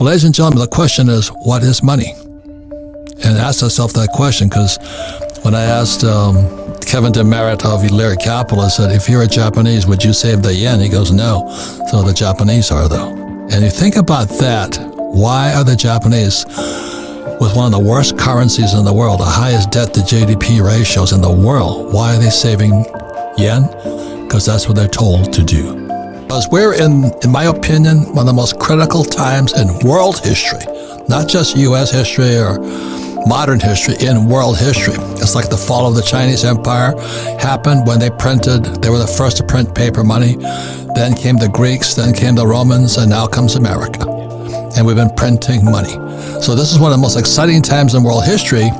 Well, ladies and gentlemen, the question is, what is money? And ask yourself that question, because when I asked Kevin DeMeritt of Lyric Capital, I said, if you're a Japanese, would you save the yen? He goes, no. So the Japanese are, though. And you think about that, why are the Japanese, with one of the worst currencies in the world, the highest debt to GDP ratios in the world, why are they saving yen? Because that's what they're told to do. Because we're in my opinion, one of the most critical times in world history, not just U.S. history or modern history, in world history. It's like the fall of the Chinese Empire happened when they were the first to print paper money. Then came the Greeks, then came the Romans, and now comes America. And we've been printing money. So this is one of the most exciting times in world history,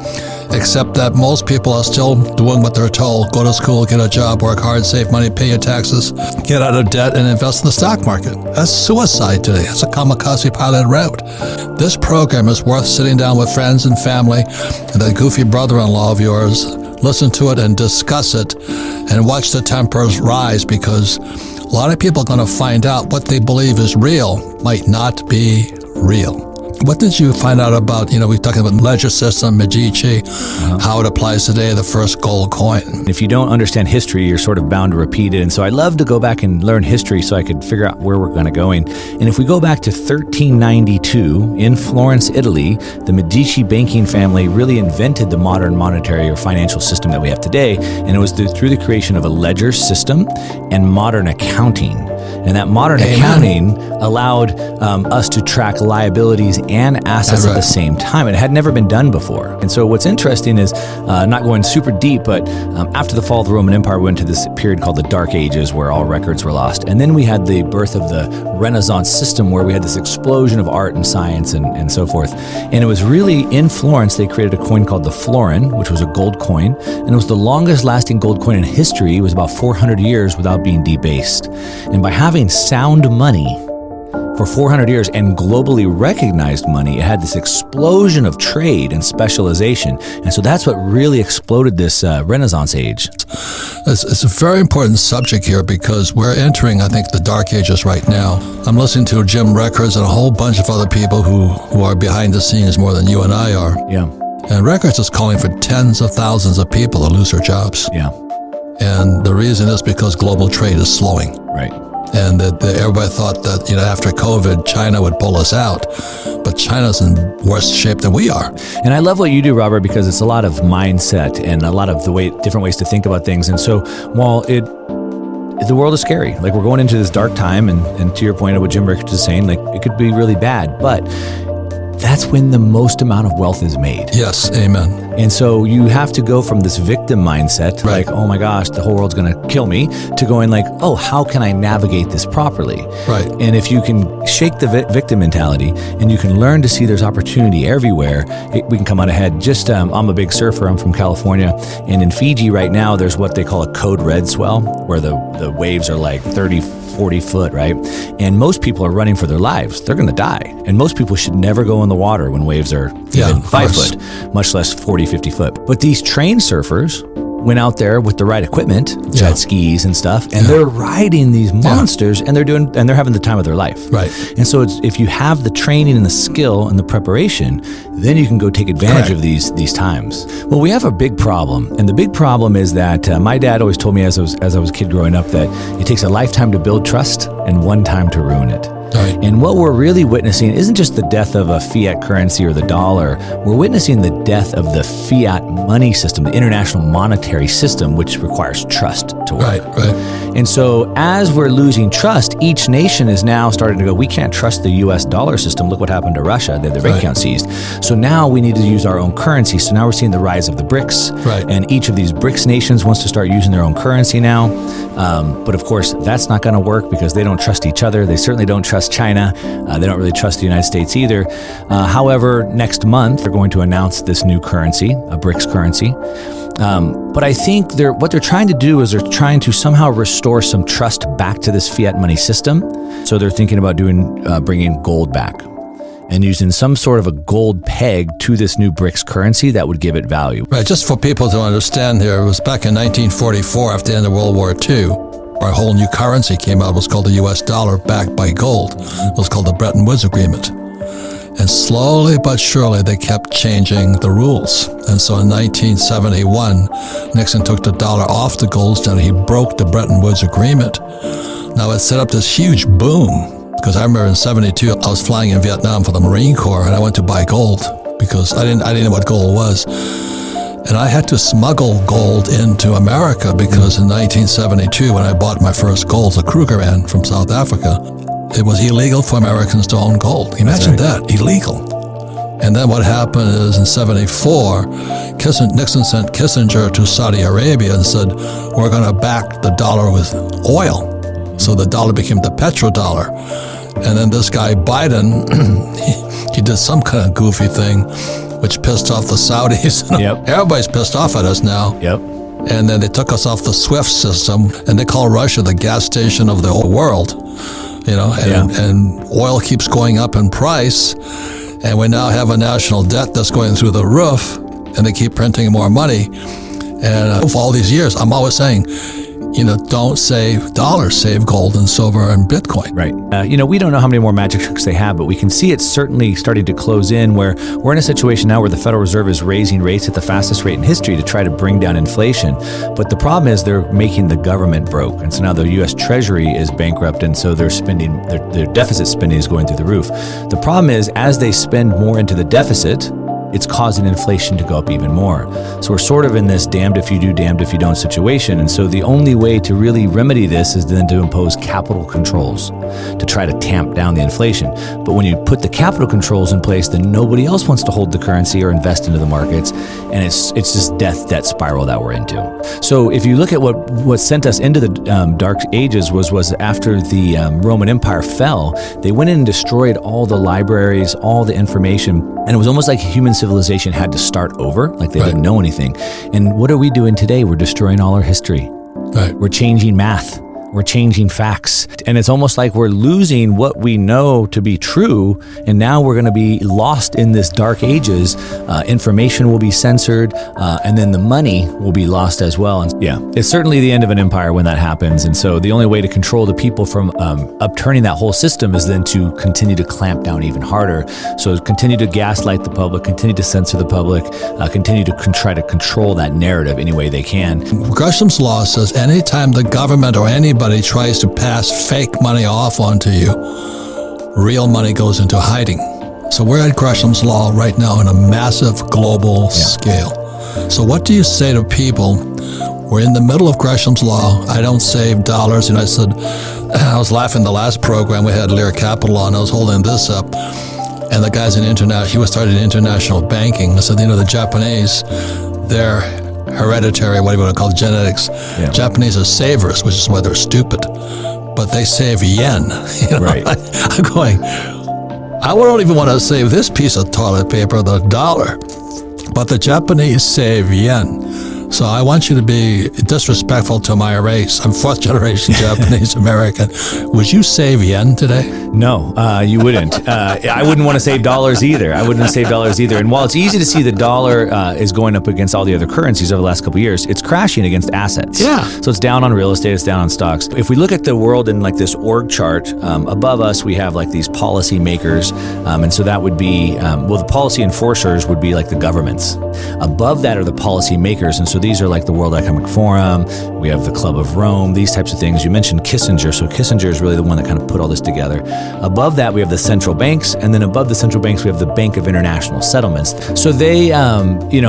except that most people are still doing what they're told. Go to school, get a job, work hard, save money, pay your taxes, get out of debt, and invest in the stock market. That's suicide today. That's a kamikaze pilot route. This program is worth sitting down with friends and family and that goofy brother-in-law of yours. Listen to it and discuss it and watch the tempers rise, because a lot of people are going to find out what they believe is real might not be real. What did you find out about, we're talking about ledger system, Medici, how it applies today, the first gold coin? If you don't understand history, you're sort of bound to repeat it. And so I love to go back and learn history so I could figure out where we're going to go. And if we go back to 1392 in Florence, Italy, the Medici banking family really invented the modern monetary or financial system that we have today. And it was through the creation of a ledger system and modern accounting. And that modern accounting allowed us to track liabilities and assets at the same time. It had never been done before. And so what's interesting is, not going super deep, but after the fall of the Roman Empire, we went to this period called the Dark Ages where all records were lost. And then we had the birth of the Renaissance system where we had this explosion of art and science and so forth. And it was really in Florence, they created a coin called the florin, which was a gold coin. And it was the longest lasting gold coin in history. It was about 400 years without being debased. And by having sound money for 400 years and globally recognized money, it had this explosion of trade and specialization. And so that's what really exploded this Renaissance age. It's a very important subject here, because we're entering, I think, the dark ages right now. I'm listening to Jim Records and a whole bunch of other people who are behind the scenes more than you and I are. Yeah. And Records is calling for tens of thousands of people to lose their jobs. Yeah. And the reason is because global trade is slowing. Right. And that everybody thought that, after COVID, China would pull us out. But China's in worse shape than we are. And I love what you do, Robert, because it's a lot of mindset and a lot of different ways to think about things. And so while the world is scary, like we're going into this dark time, and to your point of what Jim Rickards is saying, like it could be really bad, but that's when the most amount of wealth is made. Yes, amen. And so you have to go from this victim mindset, like, oh my gosh, the whole world's going to kill me, to going like, oh, how can I navigate this properly? Right. And if you can shake the victim mentality and you can learn to see there's opportunity everywhere, we can come out ahead. I'm a big surfer. I'm from California. And in Fiji right now, there's what they call a code red swell, where the waves are like 30, 40 foot, right? And most people are running for their lives. They're going to die. And most people should never go in the water when waves are even 5 foot, much less 40, 50 foot. But these trained surfers went out there with the right equipment, jet skis and stuff, and they're riding these monsters, and they're having the time of their life. Right. And so if you have the training and the skill and the preparation, then you can go take advantage of these times. Well, we have a big problem, and the big problem is that my dad always told me as I was a kid growing up that it takes a lifetime to build trust and one time to ruin it. Right. And what we're really witnessing isn't just the death of a fiat currency or the dollar. We're witnessing the death of the fiat money system, the international monetary system, which requires trust to work. Right. And so as we're losing trust, each nation is now starting to go, we can't trust the U.S. dollar system. Look what happened to Russia. They had their bank account seized. So now we need to use our own currency. So now we're seeing the rise of the BRICS. Right. And each of these BRICS nations wants to start using their own currency now. But of course, that's not going to work because they don't trust each other. They certainly don't trust China. They don't really trust the United States either. However, next month, they're going to announce this new currency, a BRICS currency. But I think what they're trying to do is they're trying to somehow restore some trust back to this fiat money system. So they're thinking about bringing gold back and using some sort of a gold peg to this new BRICS currency that would give it value. Right, just for people to understand here, it was back in 1944, after the end of World War II, our whole new currency came out. It was called the U.S. dollar, backed by gold. It was called the Bretton Woods Agreement. And slowly but surely, they kept changing the rules. And so in 1971, Nixon took the dollar off the gold standard. He broke the Bretton Woods Agreement. Now it set up this huge boom, because I remember in 72, I was flying in Vietnam for the Marine Corps, and I went to buy gold because I didn't know what gold was. And I had to smuggle gold into America because in 1972, when I bought my first gold, the Krugerrand from South Africa, it was illegal for Americans to own gold. Imagine that, illegal. And then what happened is in 74, Nixon sent Kissinger to Saudi Arabia and said, we're going to back the dollar with oil. So the dollar became the petrodollar. And then this guy Biden, he did some kind of goofy thing, which pissed off the Saudis. Yep. Everybody's pissed off at us now. Yep. And then they took us off the SWIFT system, and they call Russia the gas station of the whole world. And oil keeps going up in price, and we now have a national debt that's going through the roof, and they keep printing more money. And for all these years, I'm always saying, don't save dollars, save gold and silver and Bitcoin. Right. We don't know how many more magic tricks they have, but we can see it's certainly starting to close in, where we're in a situation now where the Federal Reserve is raising rates at the fastest rate in history to try to bring down inflation. But the problem is they're making the government broke. And so now the U.S. Treasury is bankrupt, and so their spending, their deficit spending is going through the roof. The problem is, as they spend more into the deficit, it's causing inflation to go up even more. So we're sort of in this damned if you do, damned if you don't situation. And so the only way to really remedy this is then to impose capital controls to try to tamp down the inflation. But when you put the capital controls in place, then nobody else wants to hold the currency or invest into the markets. And it's this debt spiral that we're into. So if you look at what sent us into the Dark Ages was after the Roman Empire fell, they went in and destroyed all the libraries, all the information. And it was almost like human civilization had to start over, like they didn't know anything. And what are we doing today? We're destroying all our history. Right. We're changing math. We're changing facts. And it's almost like we're losing what we know to be true. And now we're going to be lost in this dark ages. Information will be censored, and then the money will be lost as well. And it's certainly the end of an empire when that happens. And so the only way to control the people from upturning that whole system is then to continue to clamp down even harder. So continue to gaslight the public, continue to censor the public, continue to try to control that narrative any way they can. Gresham's law says anytime the government or anybody tries to pass fake money off onto you, real money goes into hiding. So we're at Gresham's law right now on a massive global scale. So what do you say to people? We're in the middle of Gresham's law. I don't save dollars. And I said, I was laughing the last program we had Lyric Capital on. I was holding this up, and the guy's he was starting international banking. I said, the Japanese, they're hereditary, what do you want to call it, genetics. Yeah. Japanese are savers, which is why they're stupid, but they save yen. Right. I'm going, I don't even want to save this piece of toilet paper, the dollar, but the Japanese save yen. So I want you to be disrespectful to my race. I'm fourth generation Japanese American. Would you save yen today? No, you wouldn't. I wouldn't want to save dollars either. And while it's easy to see the dollar is going up against all the other currencies over the last couple of years, it's crashing against assets. Yeah. So it's down on real estate, it's down on stocks. If we look at the world in like this org chart, above us we have like these policy makers. And so that would be, the policy enforcers would be like the governments. Above that are the policy makers. And so these are like the World Economic Forum, we have the Club of Rome, these types of things. You mentioned Kissinger, so Kissinger is really the one that kind of put all this together. Above that, we have the central banks, and then above the central banks, we have the Bank of International Settlements. So they,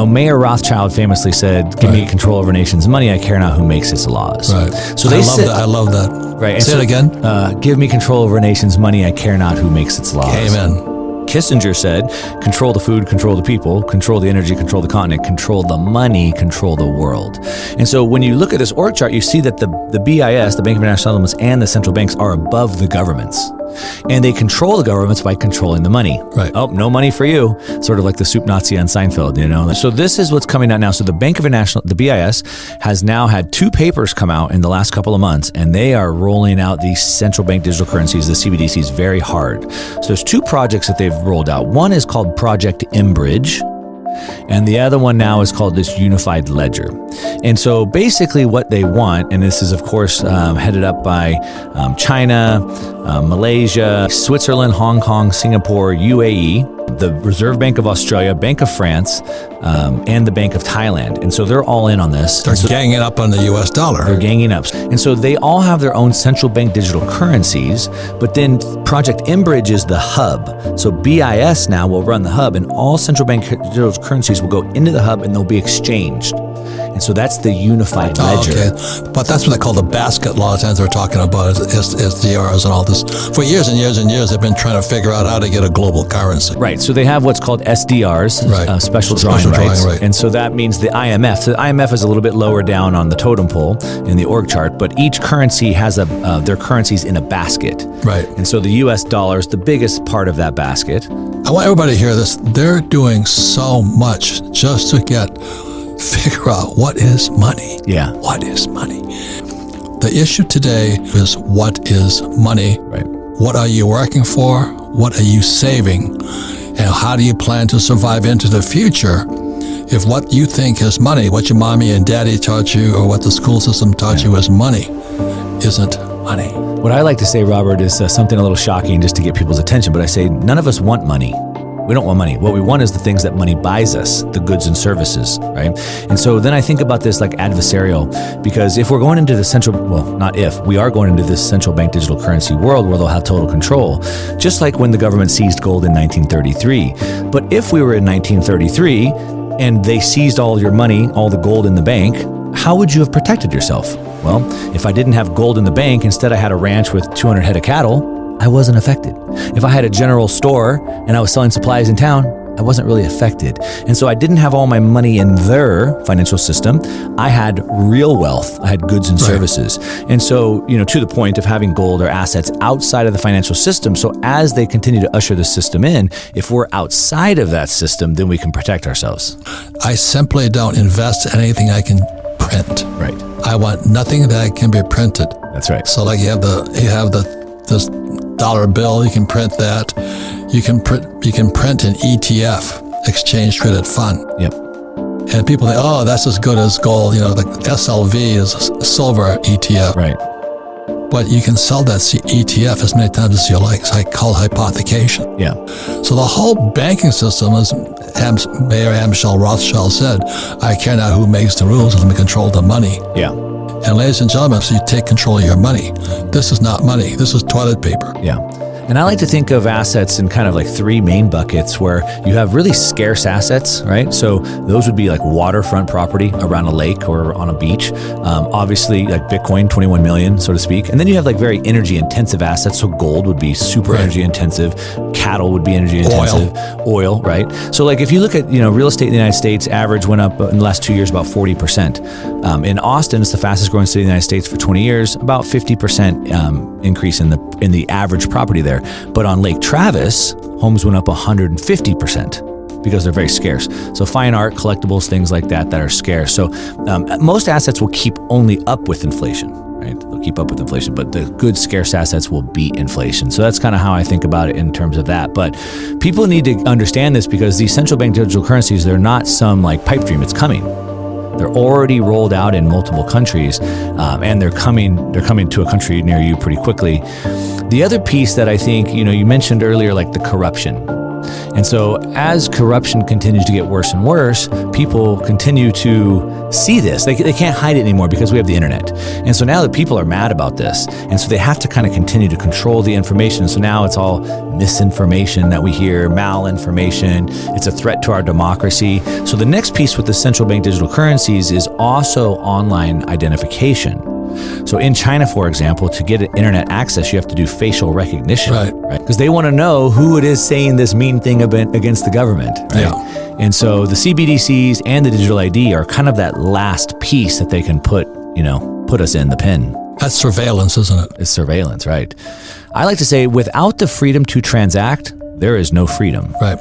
Mayor Rothschild famously said, give me control over a nation's money, I care not who makes its laws. Right. So I love that. Right. Say it again. Give me control over a nation's money, I care not who makes its laws. Amen. Kissinger said, control the food, control the people, control the energy, control the continent, control the money, control the world. And so when you look at this org chart, you see that the BIS, the Bank of International Settlements, and the central banks are above the governments. And they control the governments by controlling the money. Right. Oh, no money for you. Sort of like the soup Nazi on Seinfeld, So this is what's coming out now. So the Bank of International, the BIS, has now had 2 papers come out in the last couple of months, and they are rolling out these central bank digital currencies, the CBDCs, very hard. So there's 2 projects that they've rolled out. One is called Project Enbridge, and the other one now is called this Unified Ledger. And so basically what they want, and this is of course headed up by China, Malaysia, Switzerland, Hong Kong, Singapore, UAE, the Reserve Bank of Australia, Bank of France, and the Bank of Thailand. And so they're all in on this. They're ganging up on the US dollar. They're ganging up. And so they all have their own central bank digital currencies, but then Project Enbridge is the hub. So BIS now will run the hub, and all central bank digital currencies will go into the hub and they'll be exchanged. And so that's the unified ledger. Okay. But that's what they call the basket law. Times they're talking about SDRs and all this. For years and years and years, they've been trying to figure out how to get a global currency. Right. So they have what's called SDRs, right. Special drawing rights. Right. And so that means the IMF. So the IMF is a little bit lower down on the totem pole in the org chart, but each currency has their currencies in a basket. Right. And so the US dollar is the biggest part of that basket. I want everybody to hear this. They're doing so much just to figure out what is money. Yeah. What is money? The issue today is what is money? Right. What are you working for? What are you saving? And how do you plan to survive into the future if what you think is money, what your mommy and daddy taught you or what the school system taught you is money, isn't money? What I like to say, Robert, is something a little shocking just to get people's attention, but I say none of us want money. We don't want money. What we want is the things that money buys us, the goods and services, right? And so then I think about this like adversarial, because if we're going into the we are going into this central bank digital currency world where they'll have total control, just like when the government seized gold in 1933. But if we were in 1933 and they seized all your money, all the gold in the bank, how would you have protected yourself? Well, if I didn't have gold in the bank, instead I had a ranch with 200 head of cattle, I wasn't affected. If I had a general store and I was selling supplies in town, I wasn't really affected. And so I didn't have all my money in their financial system. I had real wealth. I had goods and services. And so, to the point of having gold or assets outside of the financial system. So as they continue to usher the system in, if we're outside of that system, then we can protect ourselves. I simply don't invest in anything I can print. Right. I want nothing that can be printed. That's right. So like you have this dollar bill, you can print that. You can print an ETF, exchange traded fund. Yep. And people think, oh, that's as good as gold. The SLV is a silver ETF. Right. But you can sell that ETF as many times as you like. It's called hypothecation. Yeah. So the whole banking system, as Mayor Amschel Rothschild said, I care not who makes the rules, let me control the money. Yeah. And ladies and gentlemen, so you take control of your money. This is not money. This is toilet paper. Yeah. And I like to think of assets in kind of like three main buckets where you have really scarce assets, right? So those would be like waterfront property around a lake or on a beach. Obviously like Bitcoin, 21 million, so to speak. And then you have like very energy intensive assets. So gold would be super energy intensive. Cattle would be energy intensive. Oil, right? So like if you look at, real estate in the United States, average went up in the last 2 years about 40%. In Austin, it's the fastest growing city in the United States for 20 years, about 50% increase in the average property there. But on Lake Travis, homes went up 150% because they're very scarce. So fine art, collectibles, things like that are scarce. So most assets will keep only up with inflation, right? They'll keep up with inflation, but the good scarce assets will beat inflation. So that's kind of how I think about it in terms of that. But people need to understand this because these central bank digital currencies, they're not some like pipe dream. It's coming. They're already rolled out in multiple countries, and they're coming to a country near you pretty quickly. The other piece that I think, you mentioned earlier, like the corruption. And so as corruption continues to get worse and worse, people continue to see this. They can't hide it anymore because we have the internet. And so now that people are mad about this, and so they have to kind of continue to control the information. So now it's all misinformation that we hear, malinformation. It's a threat to our democracy. So the next piece with the central bank digital currencies is also online identification. So in China, for example, to get internet access, you have to do facial recognition, right? Because they want to know who it is saying this mean thing against the government, right? Yeah. And so the CBDCs and the digital ID are kind of that last piece that they can put us in the pin. That's surveillance, isn't it? It's surveillance, right? I like to say without the freedom to transact, there is no freedom. Right.